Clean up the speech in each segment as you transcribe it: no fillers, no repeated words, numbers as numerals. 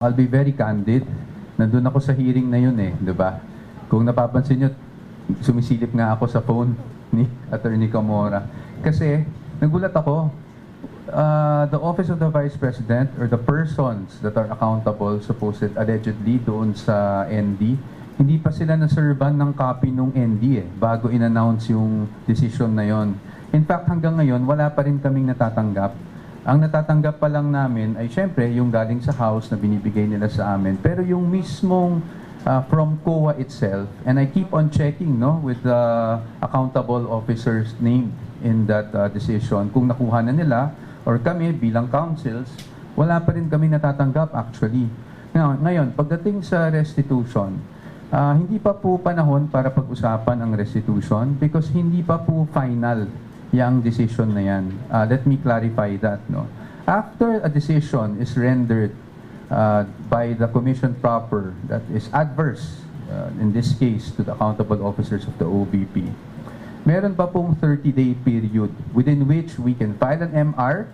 I'll be very candid. Nandun ako sa hearing na yun eh, di ba? Kung napapansin nyo, sumisilip nga ako sa phone ni Attorney Camora. Kasi, nagulat ako. The Office of the Vice President or the persons that are accountable, allegedly, doon sa ND, hindi pa sila naservan ng copy nung ND eh, bago in-announce yung decision na yon. In fact, hanggang ngayon, wala pa rin kaming natatanggap. Ang natatanggap pa lang namin ay syempre yung galing sa House na binibigay nila sa amin. Pero yung mismong from COA itself, and I keep on checking with the accountable officers named in that decision, kung nakuha na nila or kami bilang councils, wala pa rin kami natatanggap actually. Ngayon, pagdating sa restitution, hindi pa po panahon para pag-usapan ang restitution because hindi pa po final yung decision na yan. Let me clarify that. After a decision is rendered by the commission proper that is adverse, in this case, to the accountable officers of the OVP, meron pa pong 30-day period within which we can file an MR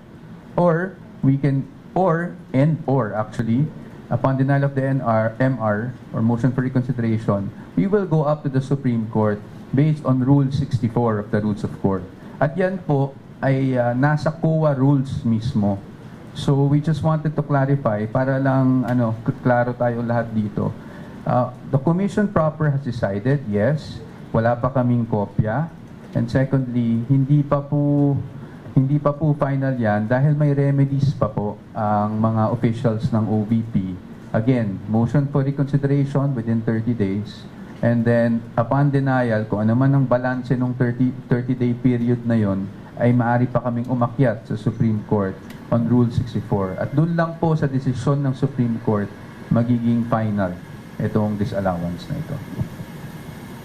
or we can, or actually, upon denial of the MR or motion for reconsideration, we will go up to the Supreme Court based on Rule 64 of the Rules of Court. At yan po ay nasa COA rules mismo. So we just wanted to clarify para lang klaro tayo lahat dito. The commission proper has decided, yes, wala pa kaming kopya. And secondly, hindi pa po final yan dahil may remedies pa po ang mga officials ng OVP. Again, motion for reconsideration within 30 days. And then, upon denial, kung ano man ang balanse ng 30-day period na yon, ay maaari pa kaming umakyat sa Supreme Court on Rule 64. At doon lang po sa desisyon ng Supreme Court, magiging final itong disallowance na ito.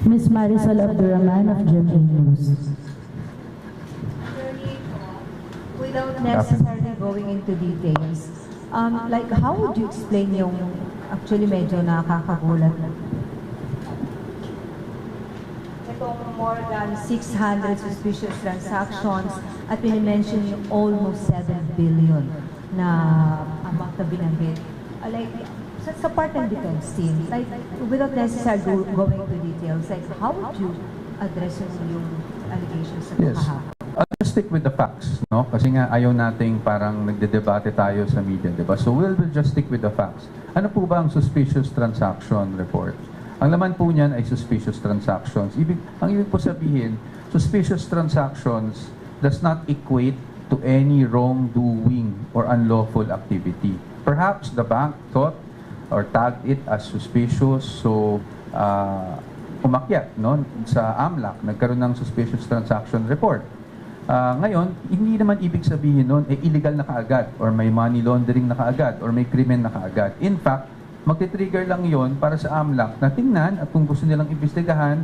Ms. Marisol Abdurrahman of GMA News. Without necessarily going into details, like how would you explain yung actually medyo nakakagulat na more than 600 suspicious transactions at pinimension yung almost 7 billion na amount na binanggit. Like, sa part ng defense team, like, without necessarily going into details, like, how would you address yung allegations sa kahapon? I'll just stick with the facts, no? Kasi nga ayaw nating parang nagdedebate tayo sa media, di ba? So we'll just stick with the facts. Ano po ba ang suspicious transaction report? Ang laman po niyan ay suspicious transactions. Ang ibig po sabihin, suspicious transactions does not equate to any wrongdoing or unlawful activity. Perhaps the bank thought or tagged it as suspicious, so umakyat sa AMLAC, nagkaroon ng suspicious transaction report. Ngayon, hindi naman ibig sabihin nun, illegal na kaagad, or may money laundering na kaagad, or may krimen na kaagad. In fact, magti-trigger lang yon para sa AMLAC na tingnan at kung gusto nilang imbestigahan,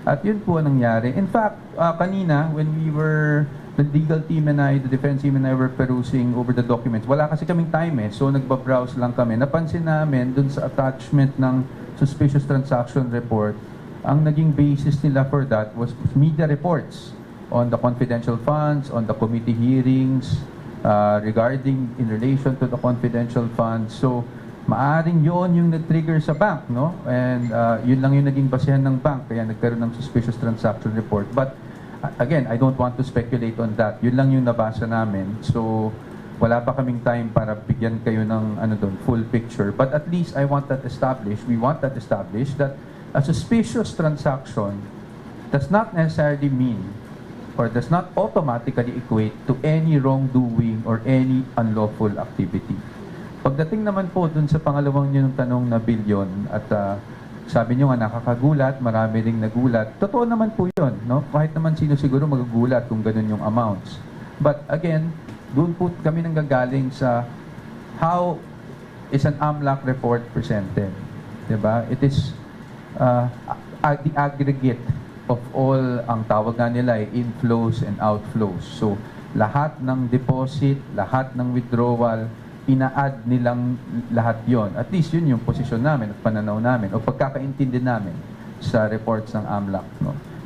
at yun po ang nangyari. In fact, kanina, when we were, the legal team and I, the defense team and I were perusing over the documents, wala kasi kaming time so nagbabrowse lang kami. Napansin namin dun sa attachment ng suspicious transaction report, ang naging basis nila for that was media reports on the confidential funds, on the committee hearings, regarding in relation to the confidential funds. So, maaring yun yung nag-trigger sa bank, And yun lang yung naging basehan ng bank, kaya nagkaroon ng suspicious transaction report. But again, I don't want to speculate on that. Yun lang yung nabasa namin. So, wala pa kaming time para bigyan kayo ng full picture. But at least we want that established that a suspicious transaction does not necessarily mean or does not automatically equate to any wrongdoing or any unlawful activity. Pagdating naman po dun sa pangalawang nyo ng tanong na bilyon at sabi nyo nga nakakagulat, marami ring nagulat. Totoo naman po yun, Kahit naman sino siguro magagulat kung ganun yung amounts. But again, doon po kami nanggagaling sa how is an AMLAC report presented. Diba? It is the aggregate of all, ang tawag nga nila ay inflows and outflows. So, lahat ng deposit, lahat ng withdrawal, ina-add nilang lahat yon. At least yun yung posisyon namin at pananaw namin o pagkakaintindi namin sa reports ng AMLAC,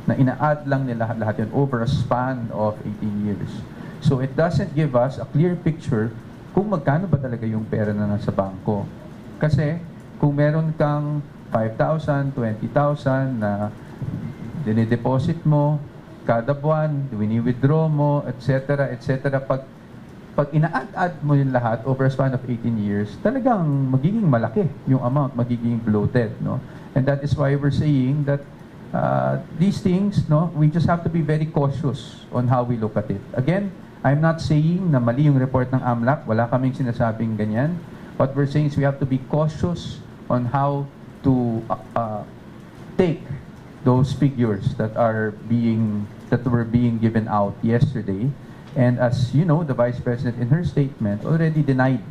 na ina-add lang nila lahat yun over a span of 18 years. So it doesn't give us a clear picture kung magkano ba talaga yung pera na nasa bangko. Kasi kung meron kang 5,000, 20,000 na dinideposit mo kada buwan, wini-withdraw mo, etc., etc., pag ina-add mo yung lahat over a span of 18 years, talagang magiging malaki yung amount, magiging bloated, no? And that is why we're saying that these things, no, we just have to be very cautious on how we look at it. Again, I'm not saying na mali yung report ng AMLAC. Wala kaming sinasabing ganyan. What we're saying is we have to be cautious on how to take those figures that were being given out yesterday. And as you know, the Vice President in her statement already denied,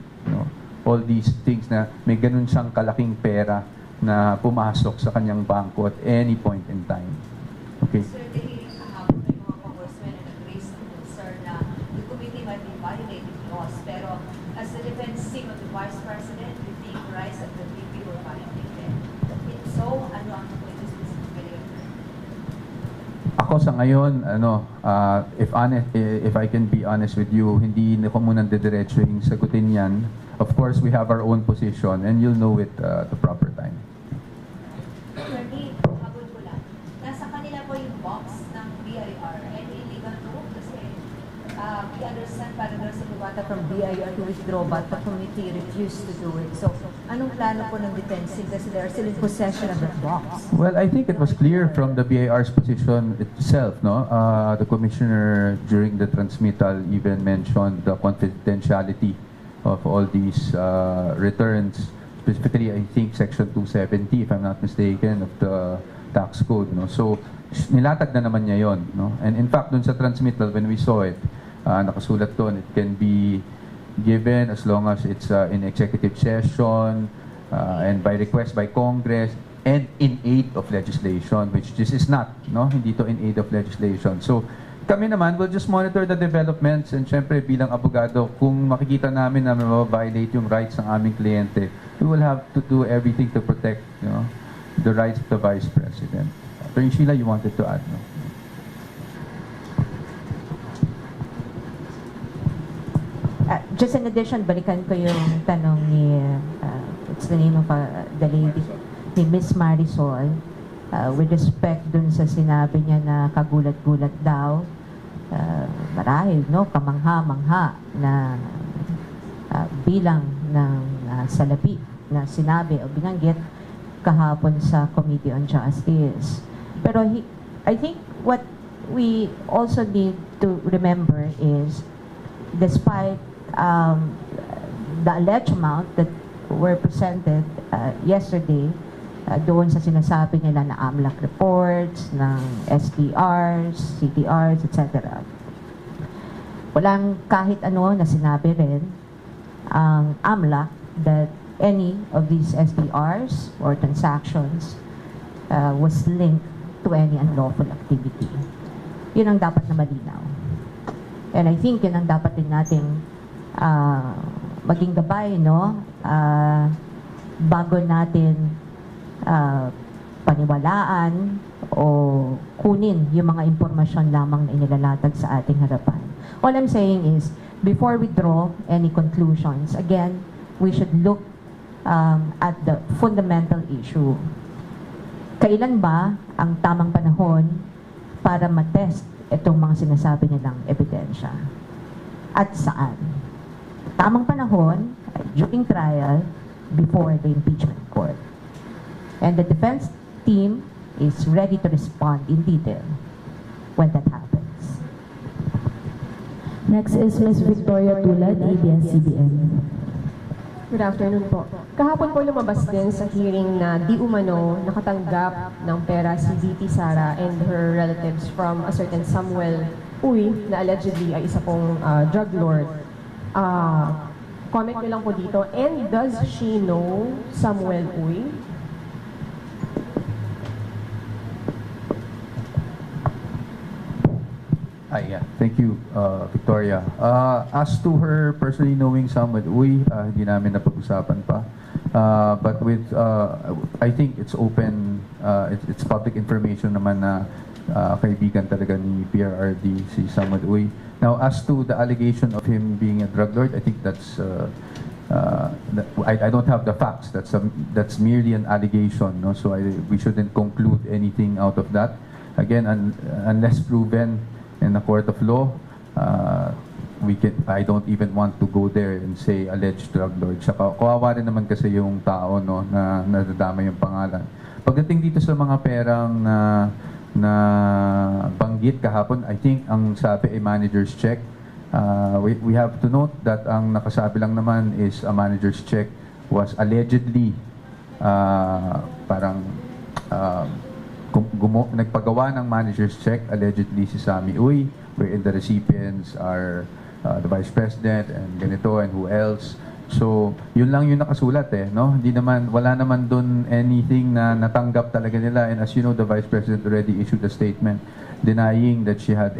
all these things na may ganun siyang kalaking pera na pumasok sa kanyang bangko at any point in time. Okay. Sir, the hearing kahapon may mga congressmen na nag-raise ng concern na the committee might be violating laws. Pero as the defense team of the Vice President, we think rights of the VP were violated. If so, ano ang pwede specifically? Ako sa ngayon, if I can be honest with you, hindi ko muna didiretso yung sagutin yan. Of course, we have our own position and you'll know it the proper time. Attorney, habol ko lang. Nasa kanila po yung box ng BIR and illegal to kasi we understand parang there's a bata from BIR to withdraw but the committee refused to do it. So, anong plano po ng defense team kasi they're still in possession of that box? Well, I think it was clear from the BIR's position itself, no? The commissioner during the transmittal even mentioned the confidentiality of all these returns, specifically I think Section 270, if I'm not mistaken, of the tax code, no? So, nilatag na naman niya yon, no? And in fact, dun sa transmittal, when we saw it, nakasulat doon, it can be given as long as it's in executive session and by request by Congress and in aid of legislation, which this is not, no? Hindi to in aid of legislation. So, kami naman, we'll just monitor the developments and syempre bilang abogado, kung makikita namin na ma-violate yung rights ng aming kliyente, we will have to do everything to protect, the rights of the Vice President. Attorney Sheila, you wanted to add, no? Just in addition, balikan ko yung tanong ni, what's the name of the lady, ni Miss Marisol, with respect dun sa sinabi niya na kagulat-gulat daw, marahil, no, kamangha-mangha na bilang ng salapi na sinabi o binanggit kahapon sa Committee on Justice. Pero I think what we also need to remember is despite the alleged amount that were presented yesterday, doon sa sinasabi nila na AMLAC reports, ng SDRs, CTRs, etc. Walang kahit ano na sinabi rin ang AMLAC that any of these SDRs or transactions was linked to any unlawful activity. Yun ang dapat na malinaw. And I think yun ang dapat din nating maging gabay, no? Bago natin paniwalaan o kunin yung mga impormasyon lamang na inilalatag sa ating harapan. All I'm saying is, before we draw any conclusions, again, we should look at the fundamental issue. Kailan ba ang tamang panahon para matest itong mga sinasabi nilang ebidensya? At saan? Tamang panahon, during trial, before the impeachment court. And the defense team is ready to respond in detail when that happens. Next is Ms. Victoria Tulad, ABS-CBN. Good afternoon po. Kahapon po lumabas din sa hearing na di umano nakatanggap ng pera si VP Sara and her relatives from a certain Samuel Uy na allegedly ay isa pong drug lord. Comment niyo lang po dito. And does she know Samuel Uy? Yeah. Thank you, Victoria. As to her personally knowing Samuel Uy, hindi namin napag-usapan pa. But with, I think it's open, it's public information naman na kaibigan talaga ni PRRD, si Samuel Uy. Now, as to the allegation of him being a drug lord, I think that's I don't have the facts. That's merely an allegation, no? So we shouldn't conclude anything out of that. Again, unless proven in the court of law, I don't even want to go there and say alleged drug lord. Saka kawawa rin naman kasi yung tao, no, na nadadama yung pangalan. Pagdating dito sa mga perang na banggit kahapon, I think ang sabi ay manager's check. We have to note that ang nakasabi lang naman is a manager's check was allegedly nagpagawa ng manager's check allegedly si Sammy Uy, wherein the recipients are the Vice President and ganito and who else. So, yun lang yung nakasulat no? Wala naman dun anything na natanggap talaga nila. And as you know, the Vice President already issued a statement denying that she had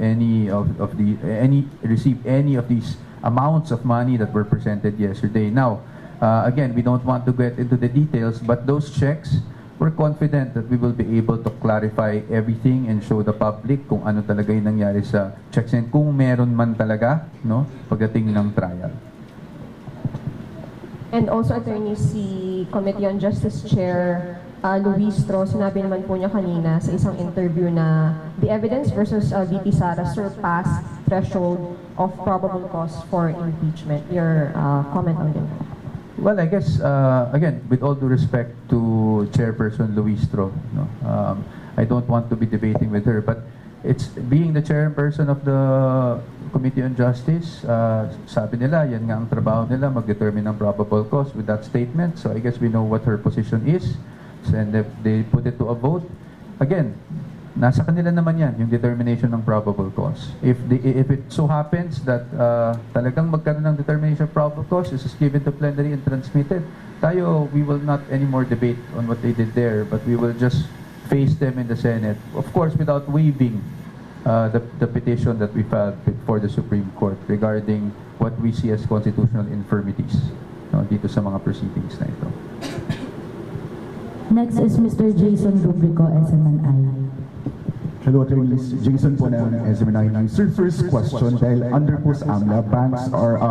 received any of these amounts of money that were presented yesterday. Now, again, we don't want to get into the details, but those checks, we're confident that we will be able to clarify everything and show the public kung ano talaga yung nangyari sa checks and kung meron man talaga, no, pagdating ng trial. And also, attorney, si Committee on Justice Chair Luis Tro, sinabi naman po niya kanina sa isang interview na the evidence versus VP Sara surpassed threshold of probable cause for impeachment. Your comment on that? Well, I guess, again, with all due respect to Chairperson Luis Tro, no, I don't want to be debating with her, but it's being the chairperson of the Committee on Justice, sabi nila, yan nga ang trabaho nila, mag-determine ng probable cause with that statement. So I guess we know what her position is. And if they put it to a vote, again, nasa kanila naman yan, yung determination ng probable cause. If it so happens that talagang magkaroon ng determination of probable cause, is given to plenary and transmitted, we will not anymore debate on what they did there, but we will just face them in the Senate. Of course, without waiving the petition that we filed before the Supreme Court regarding what we see as constitutional infirmities, no, dito sa mga proceedings na ito. Next is Mr. Jason Rubrico, SMNI. Hello, attorneys. Jason po ng SMNI. Sir, first question, dahil under po sa AMLA, banks are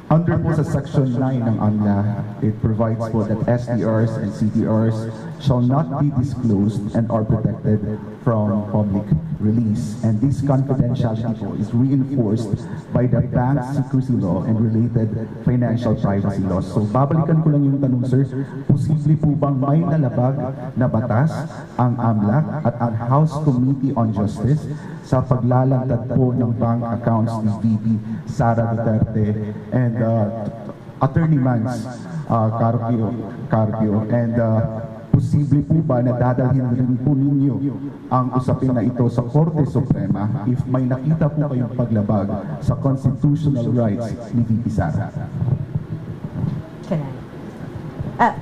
under po sa Section 9 ng AMLA, it provides po that SDRs and CDRs shall not be disclosed and are protected from public release. And this confidentiality po is reinforced by the bank secrecy law and related financial privacy laws. So, babalikan ko lang yung tanong, sir. Posible po bang may nalabag na batas ang AMLA at ang House Committee on Justice sa paglalantad po ng bank accounts ni VP Sara Duterte and Attorney Mans Carpio, and posible po ba na dadalhin rin po ninyo ang usapin na ito sa Korte Suprema if may nakita po kayong paglabag sa constitutional rights ni VP Sara? Can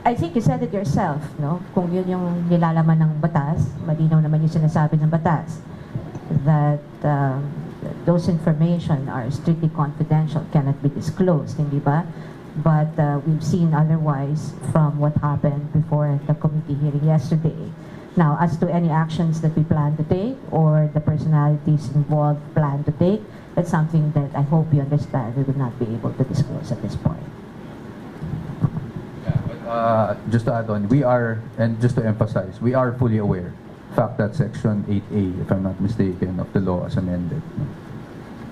I think you said it yourself, no? Kung yun yung nilalaman ng batas, malinaw naman yung sinasabi ng batas, that those information are strictly confidential, cannot be disclosed, hindi ba? But we've seen otherwise from what happened before the committee hearing yesterday. Now, as to any actions that we plan to take or the personalities involved plan to take, that's something that I hope you understand we will not be able to disclose at this point. Just to add on, and just to emphasize, we are fully aware. In fact, that Section 8A, if I'm not mistaken, of the law as amended.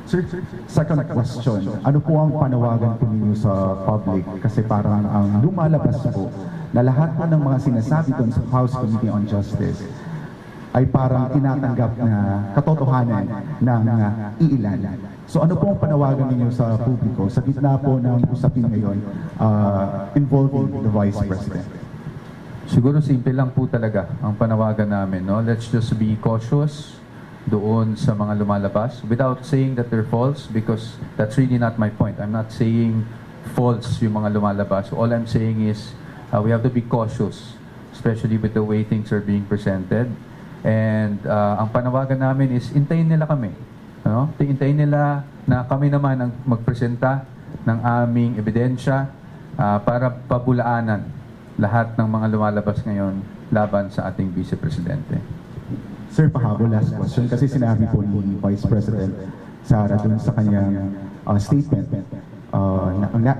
Sir, second question, ano po ang panawagan po ninyo sa public? Kasi parang ang lumalabas po na lahat po ng mga sinasabi doon sa House Committee on Justice ay parang tinatanggap na katotohanan ng iilan. So ano po ang panawagan ninyo sa publiko sa gitna po ng usapin ngayon involving the Vice President? Siguro simple lang po talaga ang panawagan namin, no? Let's just be cautious doon sa mga lumalabas without saying that they're false, because that's really not my point. I'm not saying false yung mga lumalabas. All I'm saying is we have to be cautious, especially with the way things are being presented. And ang panawagan namin is hintayin nila kami. No? Hintayin nila na kami naman ang magpresenta ng aming ebidensya para pabulaanan lahat ng mga lumalabas ngayon laban sa ating Vice Presidente. Sir, pahabol last question kasi sinabi po ni Vice President Sara dun sa kanyang statement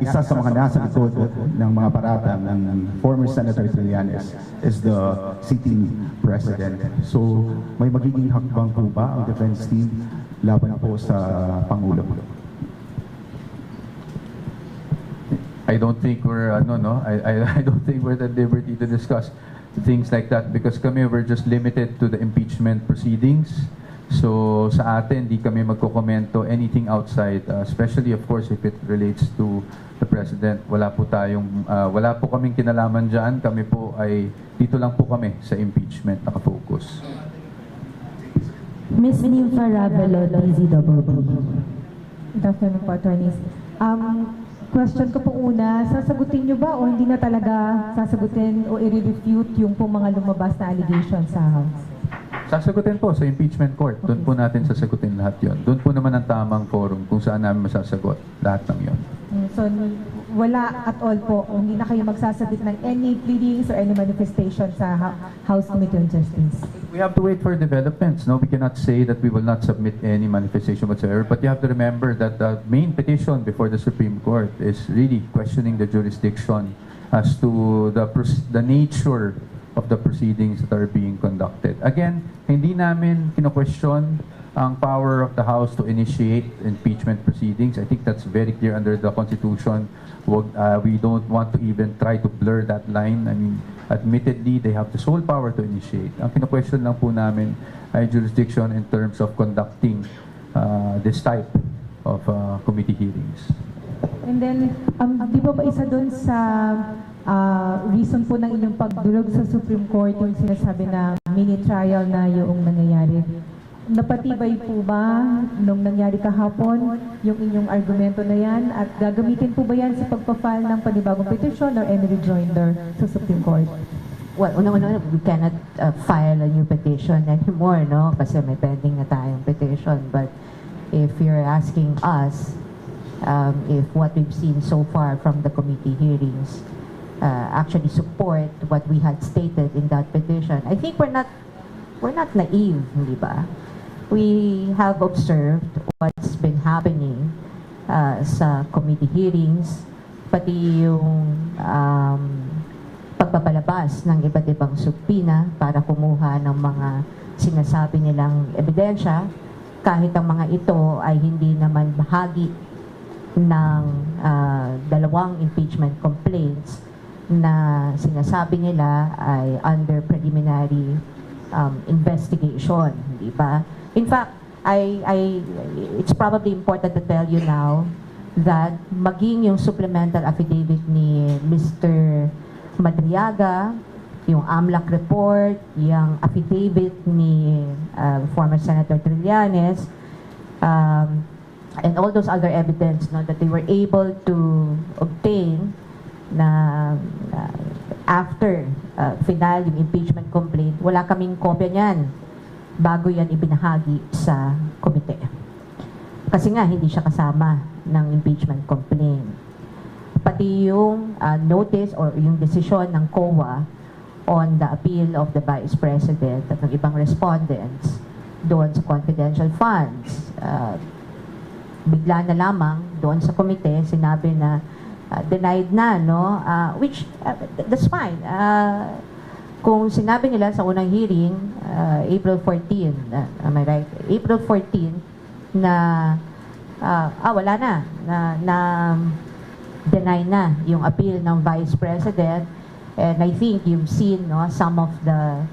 isa sa mga nasa likod ng mga paratang ng former Senator Trillanes is the sitting president. So may magiging hakbang po ba ang defense team laban po sa Pangulo? I don't think we're I don't think we're at liberty to discuss things like that because kami we're just limited to the impeachment proceedings. So sa atin di kami magko-komento anything outside, especially of course if it relates to the president. Wala po kaming kinalaman diyan. Kami po ay dito lang po kami sa impeachment nakafocus. Ms. Nympha Ravelo, DZWB. Good afternoon po, attorneys. Question ko po una, sasagutin niyo ba o hindi na talaga sasagutin o i-refute yung po mga lumabas na allegations sa House? Sasagutin po sa impeachment court. Doon po natin sasagutin lahat yon. Doon po naman ang tamang forum kung saan namin masasagot lahat ng yon. So, wala at all po, hindi na kayo magsasagot ng any pleadings or any manifestation sa House Committee on Justice? We have to wait for developments. No, we cannot say that we will not submit any manifestation whatsoever. But you have to remember that the main petition before the Supreme Court is really questioning the jurisdiction as to the nature of the proceedings that are being conducted. Again, hindi namin kino-question ang power of the House to initiate impeachment proceedings. I think that's very clear under the Constitution. We don't want to even try to blur that line. I mean, admittedly, they have the sole power to initiate. Ang kino-question lang po namin ay jurisdiction in terms of conducting this type of committee hearings. And then, di ba isa doon sa reason po ng inyong pagdulog sa Supreme Court yung sinasabi na mini trial na yung nangyayari? Napatibay po ba nung nangyari kahapon yung inyong argumento na yan at gagamitin po ba yan sa pagpa-file ng panibagong petition or any rejoinder sa Supreme Court? Well, una-una, we cannot file a new petition anymore, no? Kasi may pending na tayong petition. But if you're asking us if what we've seen so far from the committee hearings actually support what we had stated in that petition, I think we're not naive, di ba? We have observed what's been happening sa committee hearings, pati yung pagpapalabas ng iba't ibang subpina para kumuha ng mga sinasabi nilang ebidensya, kahit ang mga ito ay hindi naman bahagi ng dalawang impeachment complaints na sinasabi nila ay under preliminary investigation, di ba? In fact, it's probably important to tell you now that maging yung supplemental affidavit ni Mr. Madriaga, yung AMLAC report, yung affidavit ni former Senator Trillanes, and all those other evidence that they were able to obtain na after final yung impeachment complaint, wala kaming kopya niyan bago yan ibinahagi sa komite. Kasi nga, hindi siya kasama ng impeachment complaint. Pati yung notice or yung desisyon ng COA on the appeal of the Vice President at ng ibang respondents doon sa confidential funds. Bigla na lamang doon sa komite, sinabi na denied na, no? Which, that's fine. Kung sinabi nila sa unang hearing, April 14, am I right? April 14, na wala na deny na yung appeal ng Vice President. And I think you've seen, no, some of the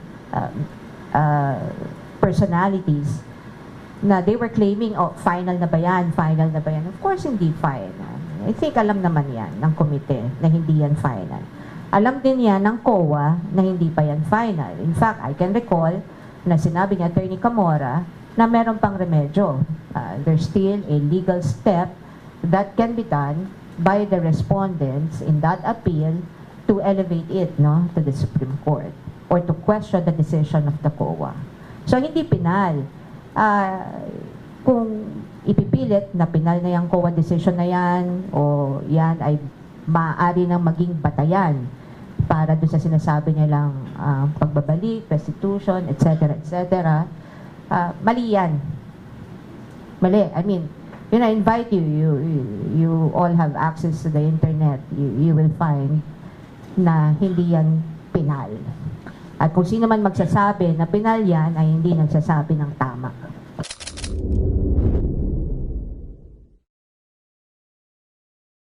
personalities na they were claiming, final na ba yan? Final na ba yan? Of course, hindi final. I think alam naman yan ng komite na hindi yan final. Alam din yan ng COA na hindi pa yan final. In fact, I can recall na sinabi ni Attorney Camora na meron pang remedyo. There's still a legal step that can be done by the respondents in that appeal to elevate it, no, to the Supreme Court or to question the decision of the COA. So, hindi pinal. Kung ipipilit na pinal na yung COA decision na yan o yan ay maaari nang maging batayan para doon sa sinasabi niya lang pagbabalik, restitution, etc. Mali yan. Mali. I mean, I invite you all have access to the internet. You will find na hindi yan pinal. At kung sino man magsasabi na pinal yan, ay hindi nagsasabi ng tama.